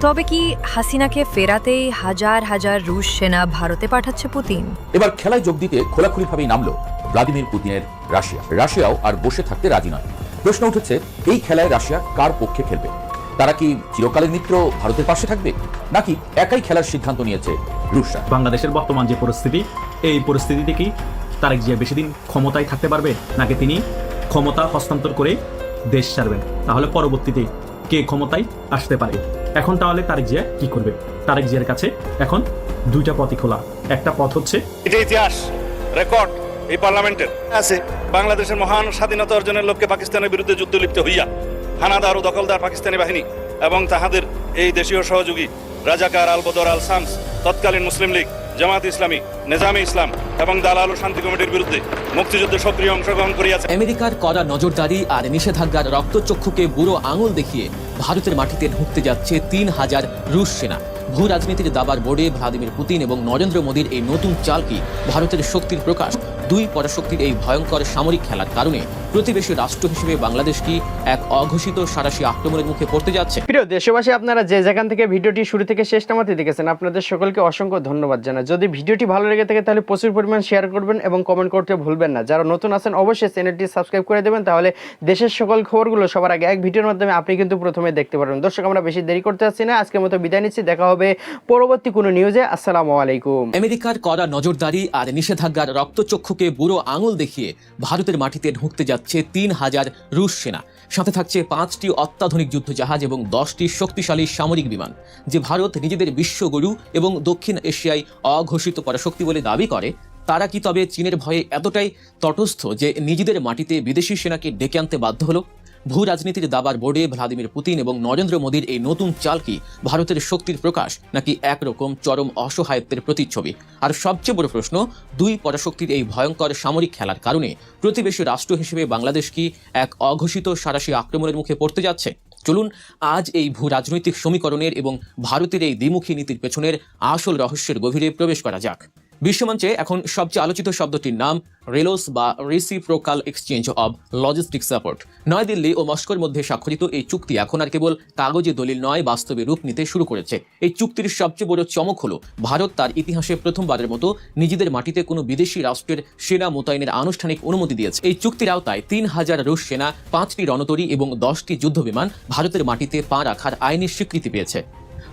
তবে কি হাসিনাকে ফেরাতেই হাজার হাজার রুশ সেনা ভারতে পাঠাচ্ছে পুতিন? এবার খেলায় যোগ দিতে খোলাখুলিভাবেই নামলো ভ্লাদিমির পুতিনের রাশিয়া। রাশিয়াও আর বসে থাকতে রাজি নয়। প্রশ্ন উঠেছে, এই খেলায় রাশিয়া কার পক্ষে খেলবে? তারা কি চিরকালের মিত্র ভারতের পাশে থাকবে, নাকি একাই খেলার সিদ্ধান্ত নিয়েছে রুশরা? বাংলাদেশের বর্তমান যে পরিস্থিতি, এই পরিস্থিতিতে কি তারেক জিয়া বেশি দিন ক্ষমতায় থাকতে পারবে, নাকি তিনি ক্ষমতা হস্তান্তর করে দেশ ছাড়বেন? তাহলে পরবর্তীতে কে ক্ষমতায় আসতে পারে? এখন তাহলে তারেক জিয়া কি করবে? তারেক জিয়ার কাছে এখন দুইটা পথই খোলা। একটা পথ হচ্ছে, এটা ইতিহাস রেকর্ড এই পার্লামেন্টের আছে, বাংলাদেশের মহান স্বাধীনতা অর্জনের লক্ষ্যে পাকিস্তানের বিরুদ্ধে যুদ্ধ লিপ্ত হইয়া হানাদার ও দখলদার পাকিস্তানি বাহিনী এবং তাহাদের এই দেশীয় সহযোগী রাজাকার আল বদর আল শামস, তৎকালীন মুসলিম লীগ, জামাত ইসলামী, নেজামে ইসলাম এবং দালাল ও শান্তি কমিটির বিরুদ্ধে মুক্তিযুদ্ধে সক্রিয় অংশগ্রহণ করিয়াছে। আমেরিকার কড়া নজরদারি আর নিষেধাজ্ঞার রক্তচক্ষুকে বুড়ো আঙুল দেখিয়ে ভারতের মাটিতে ঢুকতে যাচ্ছে ৩,০০০ রুশ সেনা। ভূ রাজনীতির দাবার বোর্ডে ভ্লাদিমির পুতিন এবং নরেন্দ্র মোদীর এই নতুন চাল কি ভারতের শক্তির প্রকাশ? দুই পরাশক্তির এই ভয়ঙ্কর সামরিক খেলার কারণে প্রতিবেশী রাষ্ট্র হিসেবে বাংলাদেশ কি এক অঘোষিত সাঁড়াশি আক্রমণের মুখে পড়তে যাচ্ছে? প্রিয় দেশবাসী, আপনারা যে যেখান থেকে ভিডিওটি শুরু থেকে শেষ নামাতে দেখেছেন, আপনাদের সকলকে অসংখ্য ধন্যবাদ জানাই। যদি ভিডিওটি ভালো লেগে থাকে তাহলে প্রচুর পরিমাণ শেয়ার করবেন এবং কমেন্ট করতে ভুলবেন না। যারা নতুন আছেন অবশ্যই চ্যানেলটি সাবস্ক্রাইব করে দেবেন, তাহলে দেশের সকল খবরগুলো সবার আগে এক ভিডিওর মাধ্যমে আপনি কিন্তু প্রথমে দেখতে পারবেন। দর্শক, আমরা বেশি দেরি করতে চাচ্ছি না, আজকের মতো বিদায় নিচ্ছি। দেখা হবে পরবর্তী কোনো নিউজে। আসসালামু আলাইকুম। আমেরিকার কড়া নজরদারি আর নিষেধাজ্ঞার রক্তচক্ষুকে বুড়ো আঙুল দেখিয়ে ভারতের মাটিতে ঢুকতে যাচ্ছে ৩,০০০ রুশ সেনা। সাথে থাকছে ৫টি অত্যাধুনিক যুদ্ধজাহাজ এবং ১০টি শক্তিশালী সামরিক বিমান। যে ভারত নিজেদের বিশ্বগুরু এবং দক্ষিণ এশিয়ায় অঘোষিত পরাশক্তি বলে দাবি করে, তারা কি তবে চীনের ভয়ে এতটাই তটস্থ যে নিজেদের মাটিতে বিদেশি সেনাকে ডেকে আনতে বাধ্য হলো? ভূ রাজনীতির দাবার বোর্ডে ভ্লাদিমির পুতিন এবং নরেন্দ্র মোদীর এই নতুন চাল কি ভারতের শক্তির প্রকাশ, নাকি একরকম চরম অসহায়ত্বের প্রতিচ্ছবি? আর সবচেয়ে বড় প্রশ্ন, দুই পরাশক্তির এই ভয়ঙ্কর সামরিক খেলার কারণে প্রতিবেশী রাষ্ট্র হিসেবে বাংলাদেশ কি এক অঘোষিত সাঁড়াশি আক্রমণের মুখে পড়তে যাচ্ছে? চলুন আজ এই ভূ রাজনৈতিক সমীকরণের এবং ভারতের এই দ্বিমুখী নীতির পেছনের আসল রহস্যের গভীরে প্রবেশ করা যাক। বিশ্বমঞ্চে এখন সবচেয়ে আলোচিত শব্দটির নাম রেলোস বা reciprocal exchange of logistic support. New Delhi ও মস্কোর মধ্যে স্বাক্ষরিত এই চুক্তি এখন আর কেবল কাগজে দলিল নয়, বাস্তবে রূপ নিতে শুরু করেছে। এই চুক্তির সবচেয়ে বড় চমক হলো, ভারত তার ইতিহাসে প্রথমবারের মতো নিজেদের মাটিতে কোনো বিদেশি রাষ্ট্রের সেনা মোতায়েনের আনুষ্ঠানিক অনুমতি দিয়েছে। এই চুক্তির আওতায় ৩,০০০ রুশ সেনা, ৫টি রণতরী এবং ১০টি যুদ্ধবিমান ভারতের মাটিতে পা রাখার আইনি স্বীকৃতি পেয়েছে।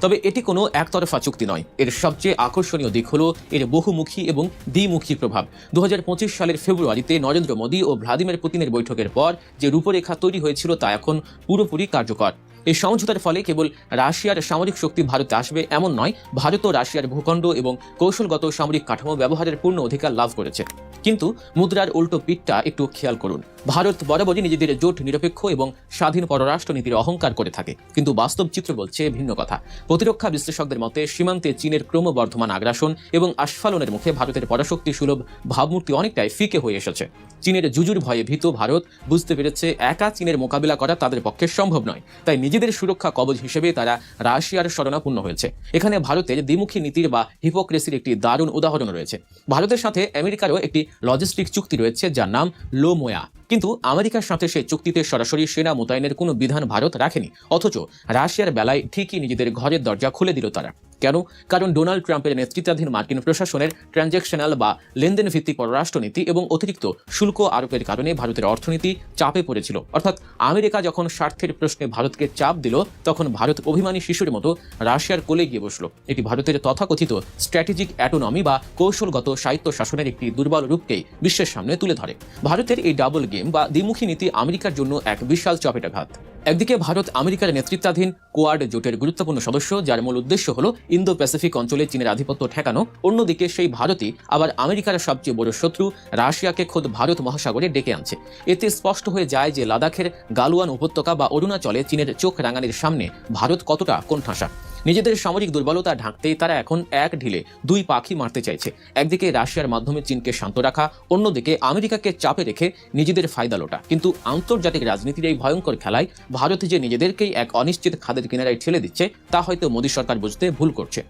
তবে এটি কোনো একতরফা চুক্তি নয়। এর সবচেয়ে আকর্ষণীয় দিক হলো এর বহুমুখী এবং দ্বিমুখী প্রভাব। ২০২৫ সালের ফেব্রুয়ারিতে নরেন্দ্র মোদী ও ভ্লাদিমির পুতিনের বৈঠকের পর যে রূপরেখা তৈরি হয়েছিল তা এখন পুরোপুরি কার্যকর। এই সমঝোতার ফলে কেবল রাশিয়ার সামরিক শক্তি ভারতে আসবে এমন নয়, ভারত ও রাশিয়ার ভূখণ্ড এবং কৌশলগত সামরিক কাঠামো ব্যবহারের পূর্ণ অধিকার লাভ করেছে। কিন্তু মুদ্রার উল্টো পিঠটা একটু খেয়াল করুন। ভারত বরাবরই নিজেদের জোট নিরপেক্ষ এবং স্বাধীন পররাষ্ট্রনীতির অহংকার করে থাকে, কিন্তু বাস্তব চিত্র বলছে ভিন্ন কথা। প্রতিরক্ষা বিশ্লেষকদের মতে সীমান্তে চীনের ক্রমবর্ধমান আগ্রাসন এবং আস্ফালনের মুখে ভারতের পরাশক্তি সুলভ ভাবমূর্তি অনেকটাই ফিকে হয়ে এসেছে। চীনের জুজুর ভয়ে ভীত ভারত বুঝতে পেরেছে একা চীনের মোকাবিলা করা তাদের পক্ষে সম্ভব নয়, তাই নিজেদের সুরক্ষা কবচ হিসেবে তারা রাশিয়ার শরণাপন্ন হয়েছে। এখানে ভারতের দ্বিমুখী নীতির বা হিপোক্রেসির একটি দারুণ উদাহরণ রয়েছে। ভারতের সাথে আমেরিকারও একটি লজিস্টিক চুক্তি রয়েছে যার নাম লোমোয়া, কিন্তু আমেরিকার সাথে সেই চুক্তিতে সরাসরি সেনা মোতায়েনের কোনো বিধান ভারত রাখেনি। অথচ রাশিয়ার বেলায় ঠিকই নিজেদের ঘরের দরজা খুলে দিল তারা। কেন? কারণ ডোনাল্ড ট্রাম্পের নেতৃত্বাধীন মার্কিন প্রশাসনের ট্রানজ্যাকশনাল বা লেনদেন ভিত্তিক পররাষ্ট্রনীতি এবং অতিরিক্ত শুল্ক আরোপের কারণে ভারতের অর্থনীতি চাপে পড়েছিল। অর্থাৎ আমেরিকা যখন স্বার্থের প্রশ্নে ভারতকে চাপ দিল, তখন ভারত অভিমানী শিশুর মতো রাশিয়ার কোলে গিয়ে বসল। এটি ভারতের তথাকথিত স্ট্র্যাটেজিক অ্যাটোনমি বা কৌশলগত সাহিত্য শাসনের একটি দুর্বল রূপকেই বিশ্বের সামনে তুলে ধরে। ভারতের এই ডাবল গেম বা দ্বিমুখী নীতি আমেরিকার জন্য এক বিশাল চপেটাঘাত। একদিকে ভারত আমেরিকার নেতৃত্বাধীন কোয়াড জোটের গুরুত্বপূর্ণ সদস্য, যার মূল উদ্দেশ্য হলো ইন্দো প্যাসিফিক অঞ্চলে চীনের আধিপত্য ঠেকানো। অন্যদিকে সেই ভারতই আবার আমেরিকার সবচেয়ে বড় শত্রু রাশিয়াকে খোদ ভারত মহাসাগরে ডেকে আনছে। এতে স্পষ্ট হয়ে যায় যে লাদাখের গালওয়ান উপত্যকা বা অরুণাচলে চীনের চোখ রাঙানির সামনে ভারত কতটা কোণঠাসা। নিজেদের সামরিক দুর্বলতা ঢাকতেই তারা এখন এক ঢিলে দুই পাখি মারতে চাইছে। একদিকে রাশিয়ার মাধ্যমে চীনকে শান্ত রাখা, অন্যদিকে আমেরিকাকে চাপে রেখে নিজেদের ফায়দা লোটা। কিন্তু আন্তর্জাতিক রাজনীতির এই ভয়ঙ্কর খেলায় ভারত যে নিজেদেরকেই এক অনিশ্চিত খাদের কিনারায় ঠেলে দিচ্ছে, তা হয়তো মোদী সরকার বুঝতে ভুল করছে।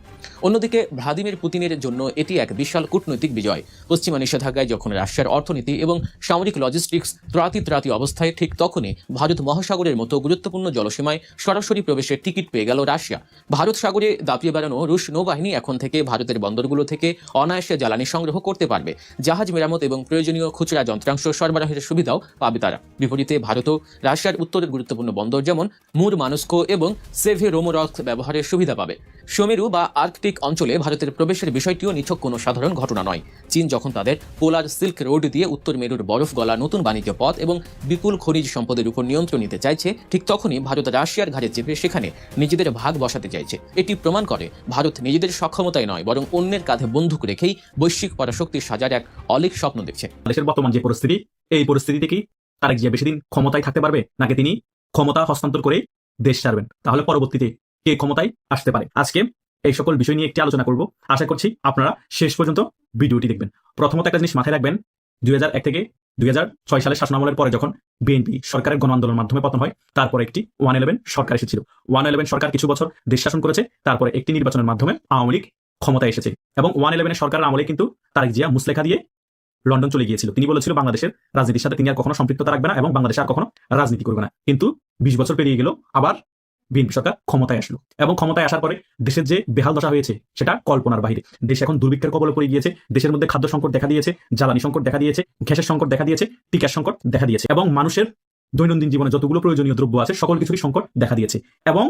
অন্যদিকে ভ্লাদিমির পুতিনের জন্য এটি এক বিশাল কূটনৈতিক বিজয়। পশ্চিমা নিষেধাজ্ঞায় যখন রাশিয়ার অর্থনীতি এবং সামরিক লজিস্টিক্স ত্রাতি অবস্থায়, ঠিক তখনই ভারত মহাসাগরের মতো গুরুত্বপূর্ণ জলসীমায় সরাসরি প্রবেশের টিকিট পেয়ে গেল রাশিয়া। ভারত সাগরে দাপিয়ে বেড়ানো রুশ নৌবাহিনী এখন থেকে ভারতের বন্দরগুলো থেকে অনায়াসে জ্বালানি সংগ্রহ করতে পারবে। জাহাজ মেরামত এবং প্রয়োজনীয় খুচরা যন্ত্রাংশ সরবরাহের সুবিধাও পাবে তারা। বিপরীতে ভারতও রাশিয়ার উত্তরের গুরুত্বপূর্ণ বন্দর যেমন মুরমানস্কো এবং সেভেরোমোরস্ক ব্যবহারের সুবিধা পাবে। সুমেরু বা আর্কটিক অঞ্চলে ভারতের প্রবেশের বিষয়টিও নিছক কোনো সাধারণ ঘটনা নয়। চীন যখন তাদের পোলার সিল্ক রোড দিয়ে উত্তর মেরুর বরফ গলা নতুন বাণিজ্য পথ এবং বিপুল খনিজ সম্পদের উপর নিয়ন্ত্রণ নিতে চাইছে, ঠিক তখনই ভারত রাশিয়ার ঘাড়ে চেপে সেখানে নিজেদের ভাগ বসাতে চাইছে। এটি প্রমাণ করে ভারত নিজেদের সক্ষমতায় নয়, বরং অন্যের কাঁধে বন্দুক রেখেই বৈশ্বিক পরাশক্তির সাজার এক অলীক স্বপ্ন দেখছে। দেশের বর্তমান যে পরিস্থিতি, এই পরিস্থিতিতে কি তারেক জিয়া বেশি দিন ক্ষমতায় থাকতে পারবে, নাকি তিনি ক্ষমতা হস্তান্তর করে দেশ ছাড়বেন? তাহলে পরবর্তীতে কে ক্ষমতায় আসতে পারে? আজকে এই সকল বিষয় নিয়ে একটি আলোচনা করব। আশা করছি আপনারা শেষ পর্যন্ত ভিডিওটি দেখবেন। প্রথমত একটা জিনিস মাথায় রাখবেন, 2001 থেকে 2006 সালের শাসনামলের পরে যখন বিএনপি সরকারের গণ আন্দোলনের মাধ্যমে পতন হয়, তারপরে একটি 111 সরকার এসেছিল। 111 সরকার কিছু বছর দেশ শাসন করেছে, তারপরে একটি নির্বাচনের মাধ্যমে আওয়ামী লীগ ক্ষমতায় এসেছে এবং 111 সরকারের আমলে কিন্তু তারেক জিয়া মুসলেখা দিয়ে লন্ডন চলে গিয়েছিল। তিনি বলেছিল বাংলাদেশের রাজনীতির সাথে তিনি আর কখনো সম্পৃক্ততা রাখবে না এবং বাংলাদেশে আর কখনো রাজনীতি করবে না। কিন্তু 20 বছর পেরিয়ে গেল, আবার বিএনপি সরকার ক্ষমতায় আসলো এবং ক্ষমতায় আসার পরে দেশের যে বেহাল দশা হয়েছে সেটা কল্পনার বাইরে। দেশ এখন দুর্ভিক্ষের কবলে পড়ে গিয়েছে। দেশের মধ্যে খাদ্য সংকট দেখা দিয়েছে, জ্বালানি সংকট দেখা দিয়েছে, গ্যাসের সংকট দেখা দিয়েছে, টিকার সংকট দেখা দিয়েছে এবং মানুষের দৈনন্দিন জীবনে যতগুলো প্রয়োজনীয় দ্রব্য আছে সকল কিছুরই সংকট দেখা দিয়েছে এবং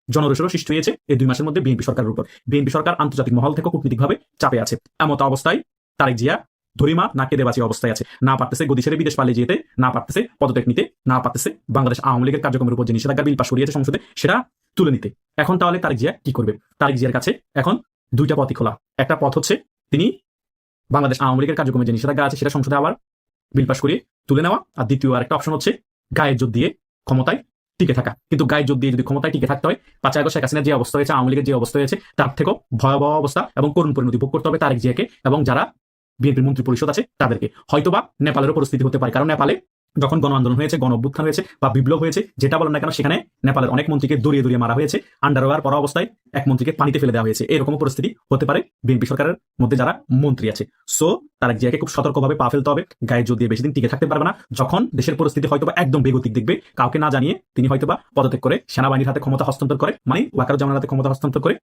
জনরোষেরও সৃষ্টি হয়েছে এই 2 মাসের মধ্যে বিএনপি সরকারের উপর। বিএনপি সরকার আন্তর্জাতিক মহল থেকে কূটনীতিকভাবে চাপে আছে। এমত অবস্থায় তারেক জিয়া ধরিমা না কেঁদে বাঁচিয়ে অবস্থায় আছে। না পারতেছে গদি ছেড়ে বিদেশ পালিয়ে যেতে, না পারতেছে পদত্যাগ নিতে, না পারতেছে বাংলাদেশ আওয়ামী লীগের কার্যক্রমের উপর যে নিষেধাজ্ঞা বিল পাস করিয়েছে সংসদে সেটা তুলে নিতে। এখন তাহলে তারেক জিয়া কি করবে? তারেক জিয়ার কাছে এখন 2টা পথই খোলা। একটা পথ হচ্ছে তিনি বাংলাদেশ আওয়ামী লীগের কার্যক্রমের যে নিষেধাজ্ঞা আছে সেটা সংসদে আবার বিল পাস করিয়ে তুলে নেওয়া, আর দ্বিতীয় আরেকটা অপশন হচ্ছে গায়ের জোর দিয়ে ক্ষমতায় টিকে থাকা। কিন্তু গায়ের জোর দিয়ে যদি ক্ষমতায় টিকে থাকতে হয়, 5 আগস্ট শেখ হাসিনার যে অবস্থা হয়েছে, আওয়ামী লীগের যে অবস্থা হয়েছে, তার থেকেও ভয়াবহ অবস্থা এবং করুণ পরিণতি ভোগ করতে হবে তারেক জিয়াকে এবং যারা বিএনপির মন্ত্রী পরিষদ আছে তাদেরকে। হয়তোবা নেপালেরও পরিস্থিতি হতে পারে, কারণ নেপালে যখন গণ আন্দোলন হয়েছে, গণ অভ্যুত্থান হয়েছে বা বিপ্লব হয়েছে, যেটা বলেন না কেন, সেখানে নেপালের অনেক মন্ত্রীকে দড়িয়ে মারা হয়েছে, আন্ডারওয়্যার পরা অবস্থায় এক মন্ত্রীকে পানিতে ফেলে দেওয়া হয়েছে। এরকম পরিস্থিতি হতে পারে বিএনপি সরকারের মধ্যে যারা মন্ত্রী আছে। সো তারেক জিয়াকে খুব সতর্কভাবে পা ফেলতে হবে। গায়ের জোর দিয়ে বেশি দিন টিকে থাকতে পারবে না। যখন দেশের পরিস্থিতি হয়তোবা একদম বেগতিক দেখবে, কাউকে না জানিয়ে তিনি হয়তোবা পদত্যাগ করে সেনাবাহিনীর হাতে ক্ষমতা হস্তান্তর করে, মানে ওয়াকারুজ্জামানের হাতে ক্ষমতা হস্তান্তর করে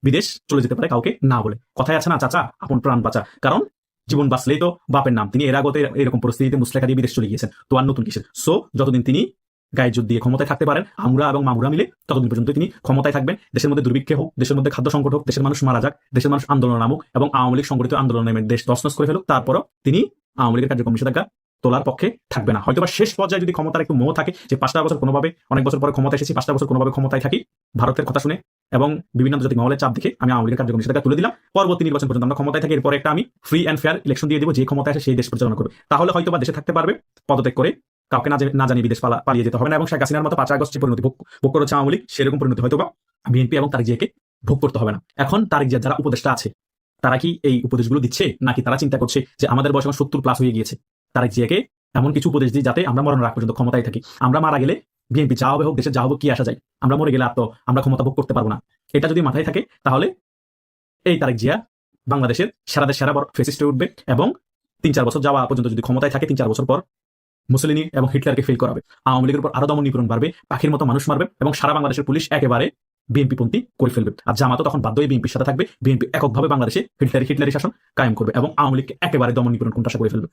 বিদেশ চলে যেতে পারে কাউকে না বলে। কথায় আছে না, চাচা আপন প্রাণ বাঁচা, কারণ জীবন বাঁচলেই তো বাপের নাম। তিনি এর আগতে এরকম পরিস্থিতিতে মুসলেখা দিয়ে বিদেশ চলে গিয়েছেন, তো আর নতুন কিসের? সো যতদিন তিনি গায়ের জোর দিয়ে ক্ষমতায় থাকতে পারেন, আমরা এবং মামুরা মিলে, ততদিন পর্যন্ত তিনি ক্ষমতায় থাকবেন। দেশের মধ্যে দুর্ভিক্ষে হোক, দেশের মধ্যে খাদ্য সংকট হোক, দেশের মানুষ মারা যাক, দেশের মানুষ আন্দোলন নামুক এবং আওয়ামী লীগ সংগঠিত আন্দোলন নামে দেশ তছনছ করে ফেলুক, তারপরও তিনি আওয়ামী লীগের কার্যক্রম নিষেধাজ্ঞা তোলার পক্ষে থাকবে না। হয়তোবা শেষ পর্যায়ে যদি ক্ষমতার একটু মোহ থাকে যে 5টা বছর কোনোভাবে, অনেক বছর পরে ক্ষমতা এসেছি, 5টা বছর কোনোভাবে ক্ষমতায় থাকি, ভারতের কথা শুনে এবং বিভিন্ন আন্তর্জাতিক মহলের চাপ দেখে আমি আওয়ামী লীগের কার্যক্রম নিষেধাজ্ঞা তুলে দিলাম, পরবর্তী নির্বাচন পর্যন্ত আমরা ক্ষমতায় থাকি, এরপরে একটা আমি ফ্রি অ্যান্ড ফেয়ার ইলেকশন দিয়ে দেবো, যে ক্ষমতায় আসে সেই দেশ পরিচালনা করবে, তাহলে হয়তোবা দেশে থাকতে পারবে, পদত্যাগ করে কাউকে না জানিয়ে বিদেশ পালিয়ে যেতে হবে না এবং শেখ হাসিনার মতো 5 আগস্ট যে পরিণতি ভোগ করেছে আওয়ামী লীগ, সেরকম পরিণতি হয়তোবা বিএনপি এবং তারেক জিয়াকে ভোগ করতে হবে না। এখন তারেক জিয়া যারা উপদেষ্টা আছে তারা কি এই উপদেশগুলো দিচ্ছে, নাকি তারা চিন্তা করছে যে আমাদের বয়স এখন 70+ হয়ে গিয়েছে, তারেক জিয়াকে এমন কিছু উপদেশ দিই যাতে আমরা মরণের আগ পর্যন্ত ক্ষমতায় থাকি, আমরা মারা গেলে বিএনপি যা হবে হোক, দেশে যা হবে কি আসা যায়, আমরা মরে গেলে আর তো আমরা ক্ষমতা ভোগ করতে পারবো না। এটা যদি মাথায় থাকে তাহলে এই তারেক জিয়া বাংলাদেশের সেরা বড় ফেসিস্ট হয়ে উঠবে এবং 3-4 বছর যাওয়া পর্যন্ত যদি ক্ষমতায় থাকে, 3-4 বছর পর মুসলিনী এবং হিটলারকে ফেল করাবে, আওয়ামী লীগের উপর আরো দমন নিপীড়ন বাড়বে, পাখির মতো মানুষ মারবে এবং সারা বাংলাদেশের পুলিশ একেবারে বিএনপিপন্থী করে ফেলবে। আর জামাতও তখন বাধ্য হয়ে বিএনপির সাথে থাকবে, বিএনপি এককভাবে বাংলাদেশে হিটলারি শাসন কায়েম করবে এবং আওয়ামী লীগকে একেবারে দমন নিপীড়ন কোণঠাসা করে ফেলবে।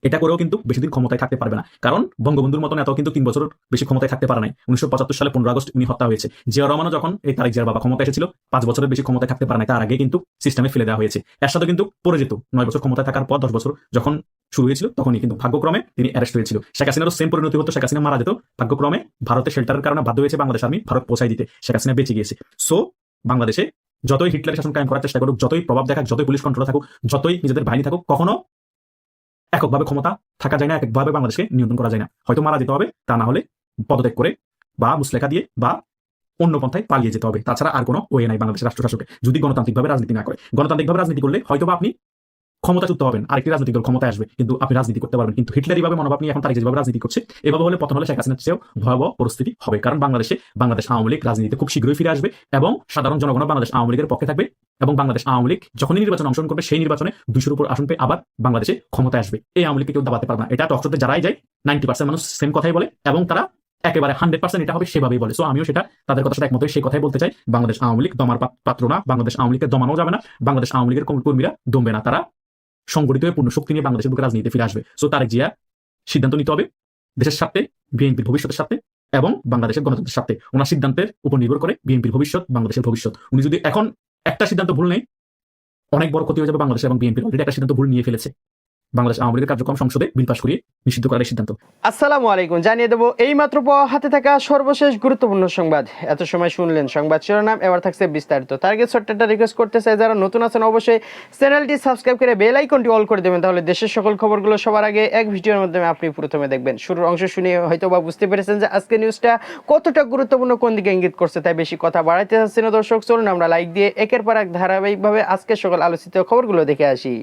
এটা করেও কিন্তু বেশি দিন ক্ষমতায় থাকতে পারবে না, কারণ বঙ্গবন্ধুর মতন এত কিন্তু 3 বছর বেশি ক্ষমতায় থাকতে পারে নাই। 1975 সালে 15 আগস্ট উনি হত্যা হয়েছে। জিয়া রহমানও যখন এই তারেক জিয়ার বাবা ক্ষমতা এসেছিল 5 বছরের বেশি ক্ষমতায় থাকতে পারে নাই, তার আগে কিন্তু সিস্টেমে ফেলে দেওয়া হয়েছে। এর সাথে কিন্তু পড়ে যেত 9 বছর ক্ষমতায় থাকার পর 10 বছর যখন শুরু হয়েছিল তখনই কিন্তু ভাগ্যক্রমে তিনি অ্যারেস্ট হয়েছিল। শেখ হাসিনারও সেম পরিণতি হতো, শেখ হাসিনা মারা যেত, ভাগ্যক্রমে ভারতের শেল্টারের কারণে বাধ্য হয়েছে বাংলাদেশ আর্মি ভারত পৌঁছায় দিতে, শেখ হাসিনা বেঁচে গিয়েছে। সো বাংলাদেশে যতই হিটলার শাসন কায়েম করার চেষ্টা করুক, যতই প্রভাব দেখাক, যতই পুলিশ কন্ট্রোল থাকুক, যতই নিজেদের বাহিনী থাকুক, কখনো এককভাবে ক্ষমতা থাকা যায় না, এককভাবে বাংলাদেশকে নিয়ন্ত্রণ করা যায় না। হয়তো মারা যেতে হবে, তা না হলে পদত্যাগ করে বা মুসলেখা দিয়ে বা অন্য পন্থায় পালিয়ে যেতে হবে। তাছাড়া আর কোনো ওয়ে নাই বাংলাদেশের রাষ্ট্র শাসকে, যদি গণতান্ত্রিকভাবে রাজনীতি না করে। গণতান্ত্রিকভাবে রাজনীতি করলে হয়তোবা আপনি ক্ষমতাচ্যুত হবেন, আরেকটি রাজনৈতিক দল ক্ষমতায় আসবে, কিন্তু আপনি রাজনীতি করতে পারবেন। কিন্তু হিটলারি ভাবে মনোভাব নিয়ে এখন তারা যেভাবে রাজনীতি করছে, এভাবে হলে পতন হলে শেখ হাসিনার চেয়েও ভয়াবহ পরিস্থিতি হবে। কারণ বাংলাদেশ আওয়ামী লীগ রাজনীতিতে খুব শীঘ্রই ফিরে আসবে এবং সাধারণ জনগণ বাংলাদেশ আওয়ামী লীগের পক্ষে থাকবে এবং বাংলাদেশ আওয়ামী লীগ যখনই নির্বাচন অংশগ্রহণ করবে সেই নির্বাচনে 200-র উপর আসন পেয়ে আবার বাংলাদেশে ক্ষমতায় আসবে। এই আওয়ামী লীগকে কেউ দাবাতে পারবে না। এটা টকশোতে যারাই যায় 90% মানুষ সেম কথাই বলে এবং তারা একেবারে 100% এটা হবে সেভাবেই বলে। সো আমিও সেটা তাদের কথার সাথে একমত হই, সেই কথাই বলতে চাই। বাংলাদেশ আওয়ামী লীগ দমার পাত্র না, বাংলাদেশ আওয়ামী লীগকে দমানো যাবে না, বাংলাদেশ আওয়ামী লীগের কর্মীরা দমবে না, তারা সংগঠিত হয়ে পূর্ণ শক্তি নিয়ে বাংলাদেশের বুকে রাজনীতিতে ফিরে আসবে। সো তারেক জিয়া সিদ্ধান্ত নিতে হবে দেশের স্বার্থে, বিএনপির ভবিষ্যতের স্বার্থে এবং বাংলাদেশের গণতন্ত্রের স্বার্থে। ওনার সিদ্ধান্তের উপর নির্ভর করে বিএনপির ভবিষ্যৎ, বাংলাদেশের ভবিষ্যৎ। উনি যদি এখন একটা সিদ্ধান্ত ভুল নেই, অনেক বড় ক্ষতি হয়ে যাবে বাংলাদেশ এবং বিএনপির। অলরেডি একটা সিদ্ধান্ত ভুল নিয়ে ফেলেছে, বাংলাদেশ আওয়ামী লীগের কার্যক্রম সংসদে বিল পাস করিয়ে নিষিদ্ধ করার সিদ্ধান্ত। আসসালামু আলাইকুম, জানিয়ে দেবো এই মাত্র পাওয়া হাতে থাকা সর্বশেষ গুরুত্বপূর্ণ সংবাদ। এত সময় শুনলেন সংবাদ শিরোনাম, এবার থাকছে বিস্তারিত। তার আগে ছোট্ট একটা রিকোয়েস্ট করতে চাই, যারা নতুন আছেন অবশ্যই চ্যানেলটি সাবস্ক্রাইব করে বেল আইকনটি অল করে দেবেন, তাহলে দেশের সকল খবরগুলো সবার আগে এক ভিডিওর মাধ্যমে আপনি প্রথমে দেখবেন। শুরুর অংশ শুনে হয়তো বা বুঝতে পেরেছেন যে আজকে নিউজটা কতটা গুরুত্বপূর্ণ, কোন দিকে ইঙ্গিত করছে। তাই বেশি কথা বাড়াইতে চাচ্ছি না দর্শক, চলুন আমরা লাইক দিয়ে একের পর এক ধারাবাহিকভাবে আজকের সকল আলোচিত খবরগুলো দেখে আসি।